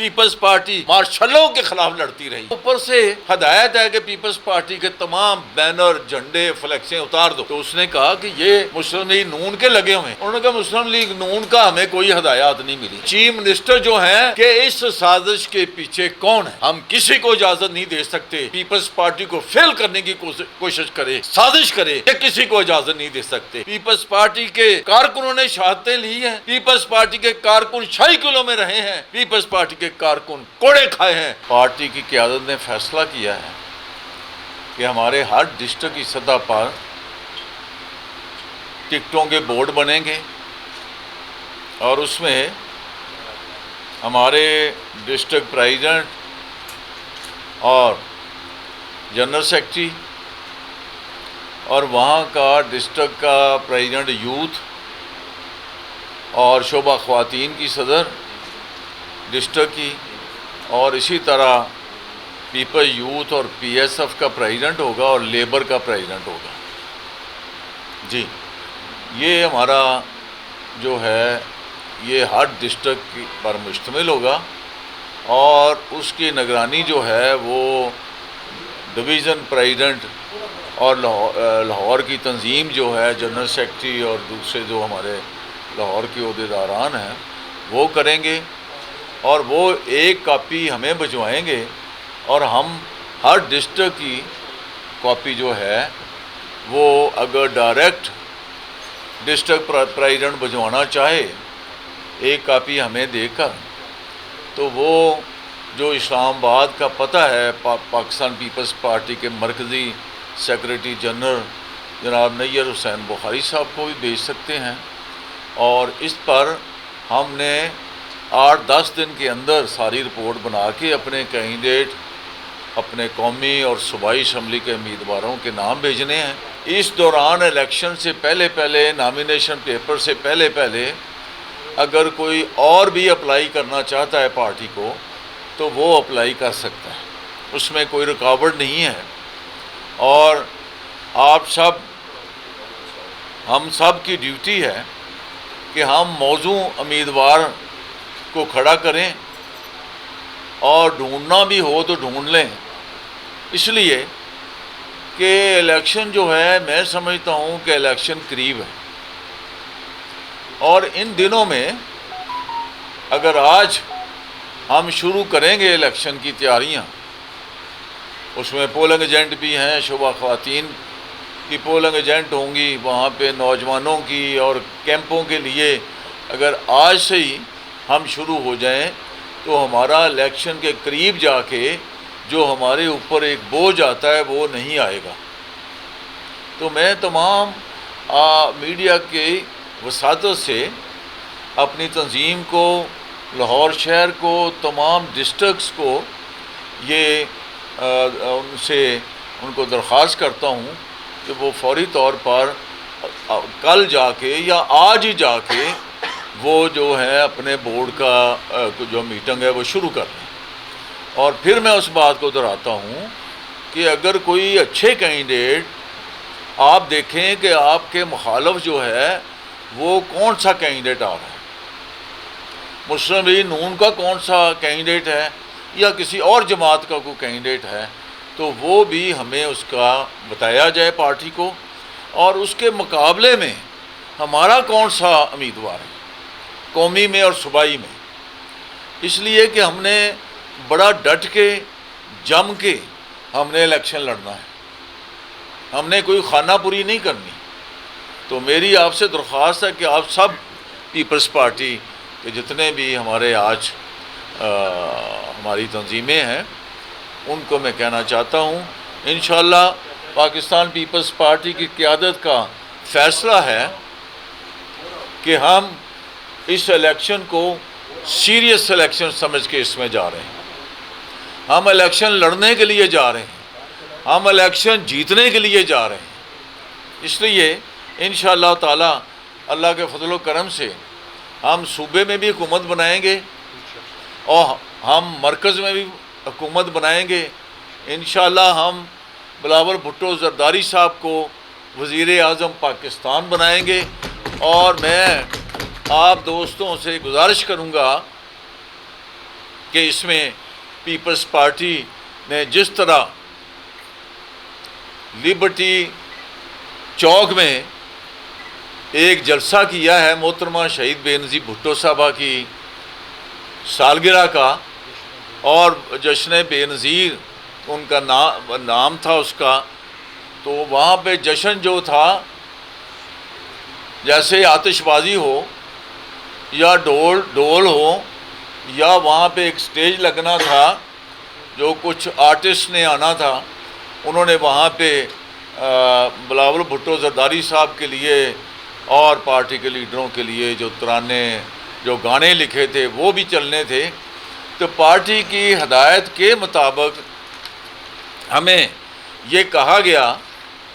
Peoples party مارشلوں کے خلاف لڑتی رہی. اوپر سے ہدایت ہے کہ پیپلز پارٹی کے تمام بینر جھنڈے فلیکسیں اتار دو. تو اس نے کہا کہ یہ مسلم لیگ نون کے لگے ہوئے ہیں. انہوں نے کہا مسلم لیگ نون کا ہمیں کوئی ہدایات نہیں ملی. چیف منسٹر جو ہیں کہ اس سازش کے پیچھے کون ہے, ہم کسی کو اجازت نہیں دے سکتے پیپلز پارٹی کو فیل کرنے کی کوشش کرے, سازش کرے, یہ کسی کو اجازت نہیں دے سکتے. پیپلز پارٹی کے کارکنوں نے شہادتیں لی ہیں, پیپلز پارٹی کے کارکن شاہی قلعوں میں رہے ہیں, پیپلز پارٹی کے کارکن کوڑے کھائے ہیں. پارٹی کی قیادت نے فیصلہ کیا ہے کہ ہمارے ہر ڈسٹرکٹ کی سطح پر ٹکٹوں کے بورڈ بنیں گے اور اس میں ہمارے ڈسٹرکٹ پریزیڈنٹ اور جنرل سیکرٹری اور وہاں کا ڈسٹرکٹ کا پریزیڈنٹ یوتھ اور شعبہ خواتین کی صدر ڈسٹرکٹ کی, اور اسی طرح پیپل یوتھ اور پی ایس ایف کا پریزیڈنٹ ہوگا اور لیبر کا پریزیڈنٹ ہوگا. جی, یہ ہمارا جو ہے یہ ہر ڈسٹرکٹ پر مشتمل ہوگا اور اس کی نگرانی جو ہے وہ ڈویژن پریزیڈنٹ اور لاہور کی تنظیم جو ہے جنرل سیکرٹری اور دوسرے جو ہمارے لاہور کے عہدیداران ہیں وہ کریں گے, اور وہ ایک کاپی ہمیں بھجوائیں گے اور ہم ہر ڈسٹرکٹ کی کاپی جو ہے وہ اگر ڈائریکٹ ڈسٹرکٹ پریزیڈنٹ بھجوانا چاہے ایک کاپی ہمیں دے کر, تو وہ جو اسلام آباد کا پتہ ہے پاکستان پیپلز پارٹی کے مرکزی سیکریٹری جنرل جناب نیر حسین بخاری صاحب کو بھی بھیج سکتے ہیں. اور اس پر ہم نے 8-10 دن کے اندر ساری رپورٹ بنا کے اپنے کینڈیڈیٹ, اپنے قومی اور صوبائی اسمبلی کے امیدواروں کے نام بھیجنے ہیں. اس دوران الیکشن سے پہلے نامینیشن پیپر سے پہلے اگر کوئی اور بھی اپلائی کرنا چاہتا ہے پارٹی کو تو وہ اپلائی کر سکتا ہے, اس میں کوئی رکاوٹ نہیں ہے. اور آپ سب, ہم سب کی ڈیوٹی ہے کہ ہم موزوں امیدوار کو کھڑا کریں اور ڈھونڈنا بھی ہو تو ڈھونڈ لیں, اس لیے کہ الیکشن جو ہے میں سمجھتا ہوں کہ الیکشن قریب ہے. اور ان دنوں میں اگر آج ہم شروع کریں گے الیکشن کی تیاریاں, اس میں پولنگ ایجنٹ بھی ہیں, شعبہ خواتین کی پولنگ ایجنٹ ہوں گی, وہاں پہ نوجوانوں کی اور کیمپوں کے لیے اگر آج سے ہی ہم شروع ہو جائیں تو ہمارا الیکشن کے قریب جا کے جو ہمارے اوپر ایک بوجھ آتا ہے وہ نہیں آئے گا. تو میں تمام میڈیا کی وساطت سے اپنی تنظیم کو, لاہور شہر کو, تمام ڈسٹرکٹس کو یہ ان کو درخواست کرتا ہوں کہ وہ فوری طور پر کل جا کے یا آج ہی جا کے وہ جو ہے اپنے بورڈ کا جو میٹنگ ہے وہ شروع کر دیں. اور پھر میں اس بات کو دہراتا ہوں کہ اگر کوئی اچھے کینڈیڈیٹ آپ دیکھیں کہ آپ کے مخالف جو ہے وہ کون سا کینڈیڈیٹ آ رہا ہے, مسلم لیگ نون کا کون سا کینڈیڈیٹ ہے یا کسی اور جماعت کا کوئی کینڈیڈیٹ ہے, تو وہ بھی ہمیں اس کا بتایا جائے پارٹی کو, اور اس کے مقابلے میں ہمارا کون سا امیدوار ہے قومی میں اور صوبائی میں. اس لیے کہ ہم نے بڑا ڈٹ کے جم کے ہم نے الیکشن لڑنا ہے, ہم نے کوئی خانہ پوری نہیں کرنی. تو میری آپ سے درخواست ہے کہ آپ سب پیپلز پارٹی کے جتنے بھی ہمارے آج ہماری تنظیمیں ہیں ان کو میں کہنا چاہتا ہوں, انشاءاللہ پاکستان پیپلز پارٹی کی قیادت کا فیصلہ ہے کہ ہم اس الیکشن کو سیریس الیکشن سمجھ کے اس میں جا رہے ہیں. ہم الیکشن لڑنے کے لیے جا رہے ہیں, ہم الیکشن جیتنے کے لیے جا رہے ہیں. اس لیے انشاءاللہ تعالی اللہ کے فضل و کرم سے ہم صوبے میں بھی حکومت بنائیں گے اور ہم مرکز میں بھی حکومت بنائیں گے. انشاءاللہ ہم بلاول بھٹو زرداری صاحب کو وزیر اعظم پاکستان بنائیں گے. اور میں آپ دوستوں سے گزارش کروں گا کہ اس میں پیپلز پارٹی نے جس طرح لبرٹی چوک میں ایک جلسہ کیا ہے محترمہ شہید بے نظیر بھٹو صاحبہ کی سالگرہ کا، اور جشن بے نظیر ان کا نام تھا اس کا، تو وہاں پہ جشن جو تھا جیسے آتش بازی ہو یا ڈول ہو، یا وہاں پہ ایک سٹیج لگنا تھا، جو کچھ آرٹسٹ نے آنا تھا، انہوں نے وہاں پہ بلاول بھٹو زرداری صاحب کے لیے اور پارٹی کے لیڈروں کے لیے جو ترانے جو گانے لکھے تھے وہ بھی چلنے تھے۔ تو پارٹی کی ہدایت کے مطابق ہمیں یہ کہا گیا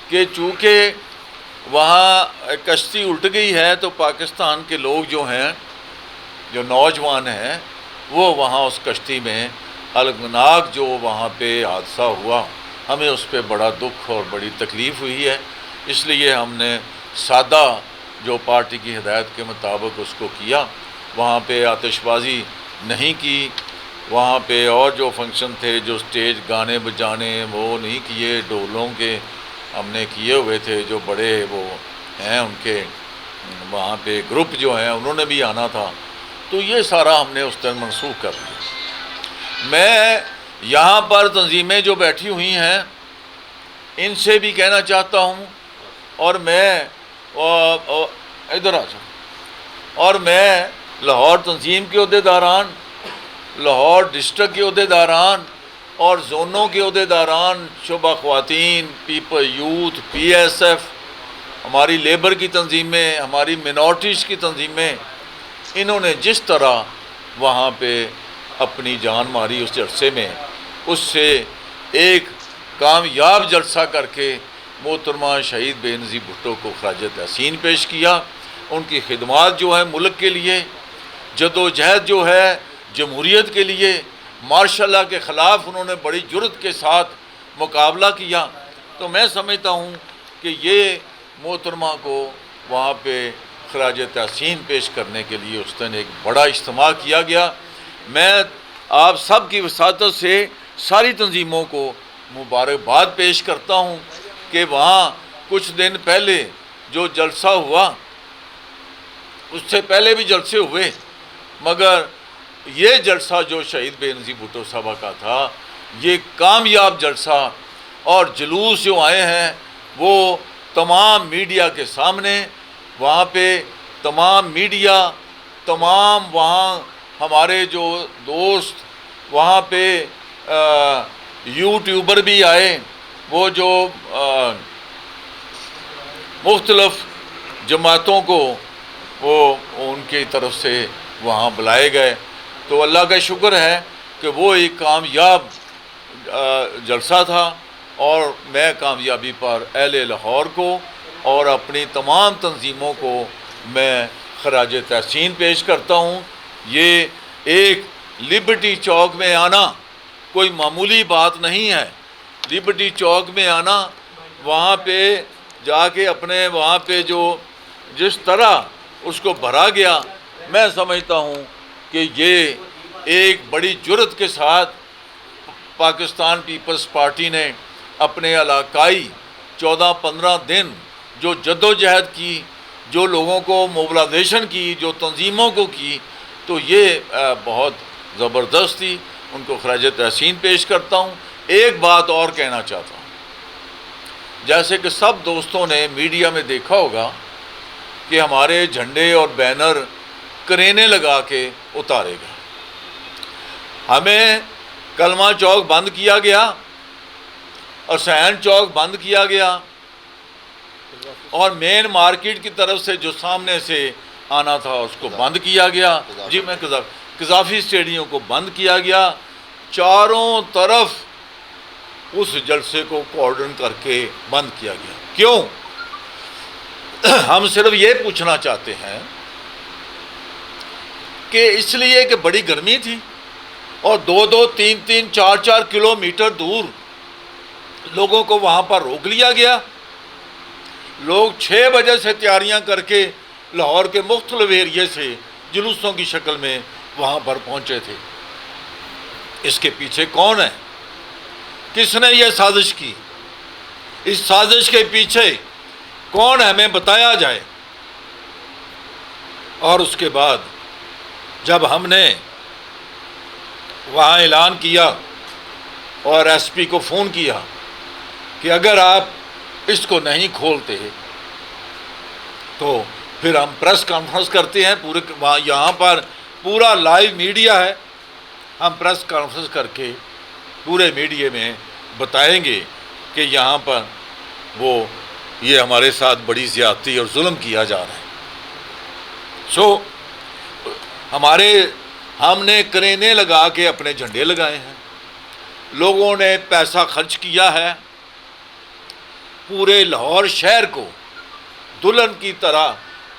کہ چونکہ وہاں کشتی الٹ گئی ہے تو پاکستان کے لوگ جو ہیں، جو نوجوان ہیں، وہ وہاں اس کشتی میں الگناک جو وہاں پہ حادثہ ہوا، ہمیں اس پہ بڑا دکھ اور بڑی تکلیف ہوئی ہے۔ اس لیے ہم نے سادہ جو پارٹی کی ہدایت کے مطابق اس کو کیا، وہاں پہ آتش بازی نہیں کی، وہاں پہ اور جو فنکشن تھے، جو سٹیج گانے بجانے وہ نہیں کیے، ڈولوں کے ہم نے کیے ہوئے تھے، جو بڑے وہ ہیں ان کے وہاں پہ گروپ جو ہیں انہوں نے بھی آنا تھا، تو یہ سارا ہم نے اس دن منسوخ کر دیا۔ میں یہاں پر تنظیمیں جو بیٹھی ہوئی ہیں ان سے بھی کہنا چاہتا ہوں، اور میں ادھر آ جاؤں، اور میں لاہور تنظیم کے عہدیداران، لاہور ڈسٹرکٹ کے عہدیداران اور زونوں کے عہدیداران، شعبہ خواتین، people youth, P S F, ہماری لیبر کی تنظیمیں، ہماری منورٹیز کی تنظیمیں، انہوں نے جس طرح وہاں پہ اپنی جان ماری اس جلسے میں، اس سے ایک کامیاب جلسہ کر کے محترمہ شہید بے نظیر بھٹو کو خراج تحسین پیش کیا۔ ان کی خدمات جو ہے ملک کے لیے، جدوجہد جو ہے جمہوریت کے لیے، مارشل لا کے خلاف انہوں نے بڑی جرأت کے ساتھ مقابلہ کیا، تو میں سمجھتا ہوں کہ یہ محترمہ کو وہاں پہ خراج تحسین پیش کرنے کے لیے اس دن ایک بڑا اجتماع کیا گیا۔ میں آپ سب کی وساطت سے ساری تنظیموں کو مبارکباد پیش کرتا ہوں کہ وہاں کچھ دن پہلے جو جلسہ ہوا، اس سے پہلے بھی جلسے ہوئے، مگر یہ جلسہ جو شہید بے نظیر بھٹو صاحبہ کا تھا، یہ کامیاب جلسہ، اور جلوس جو آئے ہیں وہ تمام میڈیا کے سامنے، وہاں پہ تمام میڈیا، تمام وہاں ہمارے جو دوست، وہاں پہ یوٹیوبر بھی آئے، وہ جو مختلف جماعتوں کو وہ ان کی طرف سے وہاں بلائے گئے، تو اللہ کا شکر ہے کہ وہ ایک کامیاب جلسہ تھا، اور میں کامیابی پر اہل لاہور کو اور اپنی تمام تنظیموں کو میں خراج تحسین پیش کرتا ہوں۔ یہ ایک لبرٹی چوک میں آنا کوئی معمولی بات نہیں ہے۔ لبرٹی چوک میں آنا، وہاں پہ جا کے اپنے وہاں پہ جو جس طرح اس کو بھرا گیا، میں سمجھتا ہوں کہ یہ ایک بڑی جرأت کے ساتھ پاکستان پیپلز پارٹی نے اپنے علاقائی 14-15 دن جو جدوجہد کی، جو لوگوں کو موبلائزیشن کی، جو تنظیموں کو کی، تو یہ بہت زبردست تھی۔ ان کو خراج تحسین پیش کرتا ہوں۔ ایک بات اور کہنا چاہتا ہوں، جیسے کہ سب دوستوں نے میڈیا میں دیکھا ہوگا کہ ہمارے جھنڈے اور بینر کرینے لگا کے اتارے گئے، ہمیں کلمہ چوک بند کیا گیا، حسین چوک بند کیا گیا، اور مین مارکیٹ کی طرف سے جو سامنے سے آنا تھا اس کو بند کیا گیا، جی میں قذافی اسٹیڈیم کو بند کیا گیا، چاروں طرف اس جلسے کو کارڈن کر کے بند کیا گیا۔ کیوں؟ ہم صرف یہ پوچھنا چاہتے ہیں کہ اس لیے کہ بڑی گرمی تھی، اور 2-2, 3-3, 4-4 کلومیٹر دور لوگوں کو وہاں پر روک لیا گیا۔ لوگ 6 بجے سے تیاریاں کر کے لاہور کے مختلف ایریے سے جلوسوں کی شکل میں وہاں پر پہنچے تھے۔ اس کے پیچھے کون ہے؟ کس نے یہ سازش کی؟ اس سازش کے پیچھے کون ہے؟ ہمیں بتایا جائے۔ اور اس کے بعد جب ہم نے وہاں اعلان کیا اور ایس پی کو فون کیا کہ اگر آپ اس کو نہیں کھولتے تو پھر ہم پریس کانفرنس کرتے ہیں، پورے وہاں یہاں پر پورا لائیو میڈیا ہے، ہم پریس کانفرنس کر کے پورے میڈیا میں بتائیں گے کہ یہاں پر یہ ہمارے ساتھ بڑی زیادتی اور ظلم کیا جا رہا ہے۔ ہم نے کرینے لگا کے اپنے جھنڈے لگائے ہیں، لوگوں نے پیسہ خرچ کیا ہے، پورے لاہور شہر کو دلہن کی طرح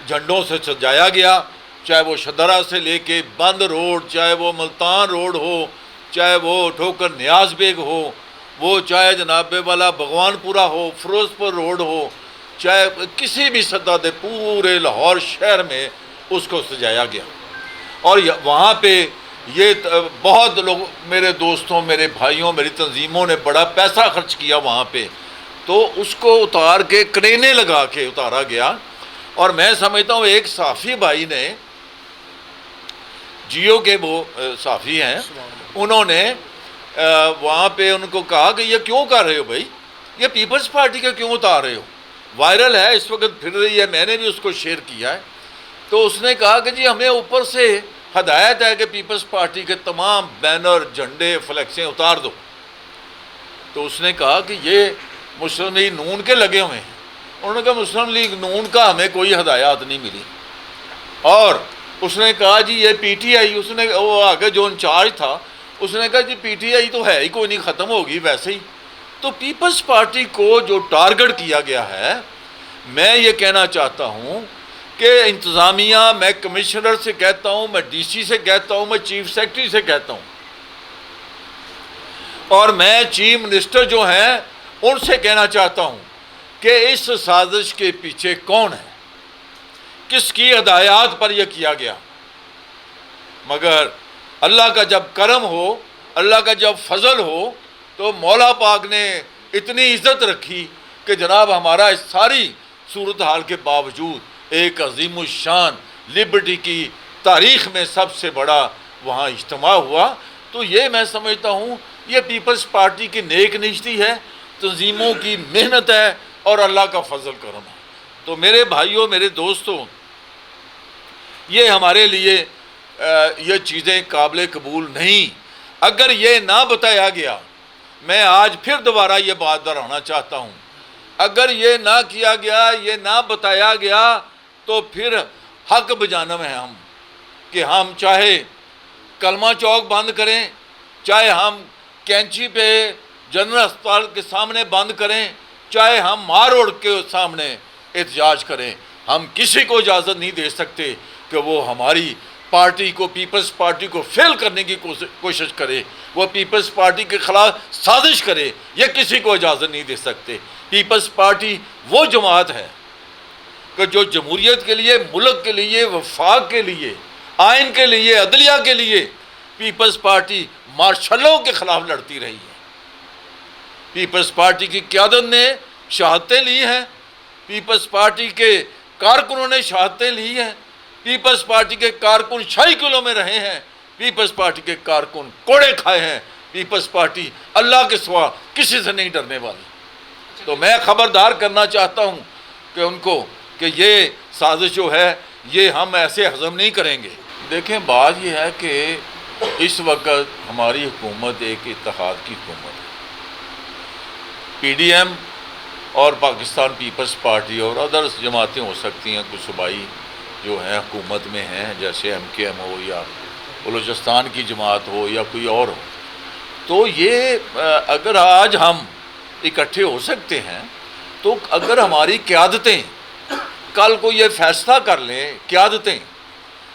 جھنڈوں سے سجایا گیا، چاہے وہ شدرا سے لے کے بند روڈ، چاہے وہ ملتان روڈ ہو، چاہے وہ ٹھوکر نیاز بیگ ہو، وہ چاہے جناب والا بھگوان پورہ ہو، فیروز پور روڈ ہو، چاہے کسی بھی سطح دے پورے لاہور شہر میں اس کو سجایا گیا۔ اور وہاں پہ یہ بہت لوگ، میرے دوستوں، میرے بھائیوں، میری تنظیموں نے بڑا پیسہ خرچ کیا وہاں پہ، تو اس کو اتار کے کرینے لگا کے اتارا گیا۔ اور میں سمجھتا ہوں ایک صحافی بھائی نے، جیو کے وہ صحافی ہیں، انہوں نے وہاں پہ ان کو کہا کہ یہ کیوں کر رہے ہو بھائی، یہ پیپلز پارٹی کا کیوں اتار رہے ہو؟ وائرل ہے اس وقت، پھر رہی ہے، میں نے بھی اس کو شیئر کیا ہے۔ تو اس نے کہا کہ جی ہمیں اوپر سے ہدایت ہے کہ پیپلز پارٹی کے تمام بینر، جھنڈے، فلیکسیں اتار دو۔ تو اس نے کہا کہ یہ مسلم لیگ نون کے لگے ہوئے ہیں۔ انہوں نے کہا مسلم لیگ نون کا ہمیں کوئی ہدایات نہیں ملی۔ اور اس نے کہا جی یہ پی ٹی آئی، اس نے وہ آگے جو انچارج تھا اس نے کہا جی پی ٹی آئی تو ہے ہی کوئی نہیں، ختم ہوگی ویسے ہی۔ تو پیپلز پارٹی کو جو ٹارگٹ کیا گیا ہے، میں یہ کہنا چاہتا ہوں کہ انتظامیہ، میں کمشنر سے کہتا ہوں، میں ڈی سی سے کہتا ہوں، میں چیف سیکرٹری سے کہتا ہوں، اور میں چیف منسٹر جو ہیں ان سے کہنا چاہتا ہوں کہ اس سازش کے پیچھے کون ہے، کس کی ہدایات پر یہ کیا گیا۔ مگر اللہ کا جب کرم ہو، اللہ کا جب فضل ہو، تو مولا پاک نے اتنی عزت رکھی کہ جناب ہمارا اس ساری صورتحال کے باوجود ایک عظیم الشان لبرٹی کی تاریخ میں سب سے بڑا وہاں اجتماع ہوا۔ تو یہ میں سمجھتا ہوں یہ پیپلز پارٹی کی نیک نشتی ہے، تنظیموں کی محنت ہے، اور اللہ کا فضل کرم ہے۔ تو میرے بھائیوں، میرے دوستوں، یہ ہمارے لیے یہ چیزیں قابل قبول نہیں۔ اگر یہ نہ بتایا گیا، میں آج پھر دوبارہ یہ بات دہرانا چاہتا ہوں، اگر یہ نہ کیا گیا، یہ نہ بتایا گیا، تو پھر حق بجانب ہیں ہم کہ ہم چاہے کلمہ چوک بند کریں، چاہے ہم کینچی پہ جنرل اسپتال کے سامنے بند کریں، چاہے ہم مار روڈ کے سامنے احتجاج کریں، ہم کسی کو اجازت نہیں دے سکتے کہ وہ ہماری پارٹی کو، پیپلز پارٹی کو فیل کرنے کی کوشش کرے، وہ پیپلز پارٹی کے خلاف سازش کرے، یہ کسی کو اجازت نہیں دے سکتے۔ پیپلز پارٹی وہ جماعت ہے کہ جو جمہوریت کے لیے، ملک کے لیے، وفاق کے لیے، آئین کے لیے، عدلیہ کے لیے پیپلز پارٹی مارشلوں کے خلاف لڑتی رہی ہے۔ پیپلز پارٹی کی قیادت نے شہادتیں لی ہیں، پیپلز پارٹی کے کارکنوں نے شہادتیں لی ہیں، پیپلز پارٹی کے کارکن شاہی قلعوں میں رہے ہیں، پیپلز پارٹی کے کارکن کوڑے کھائے ہیں، پیپلز پارٹی اللہ کے سوا کسی سے نہیں ڈرنے والی۔ تو میں خبردار کرنا چاہتا ہوں کہ ان کو کہ یہ سازش جو ہے یہ ہم ایسے ہضم نہیں کریں گے۔ دیکھیں بات یہ ہے کہ اس وقت ہماری حکومت ایک اتحاد کی حکومت ہے۔ پی ڈی ایم اور پاکستان پیپلز پارٹی اور ادرس جماعتیں ہو سکتی ہیں، کچھ صوبائی جو ہیں حکومت میں ہیں، جیسے ایم کے ایم ہو یا بلوچستان کی جماعت ہو یا کوئی اور ہو۔ تو یہ اگر آج ہم اکٹھے ہو سکتے ہیں، تو اگر ہماری قیادتیں کل کو یہ فیصلہ کر لیں، قیادتیں،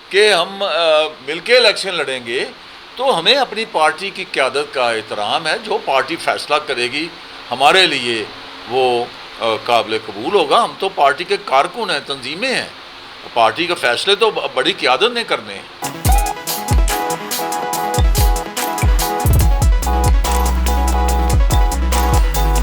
کہ ہم مل کے الیکشن لڑیں گے، تو ہمیں اپنی پارٹی کی قیادت کا احترام ہے۔ جو پارٹی فیصلہ کرے گی ہمارے لیے وہ قابل قبول ہوگا۔ ہم تو پارٹی کے کارکن ہیں، تنظیمیں ہیں، پارٹی کے فیصلے تو بڑی قیادت نے کرنے ہیں۔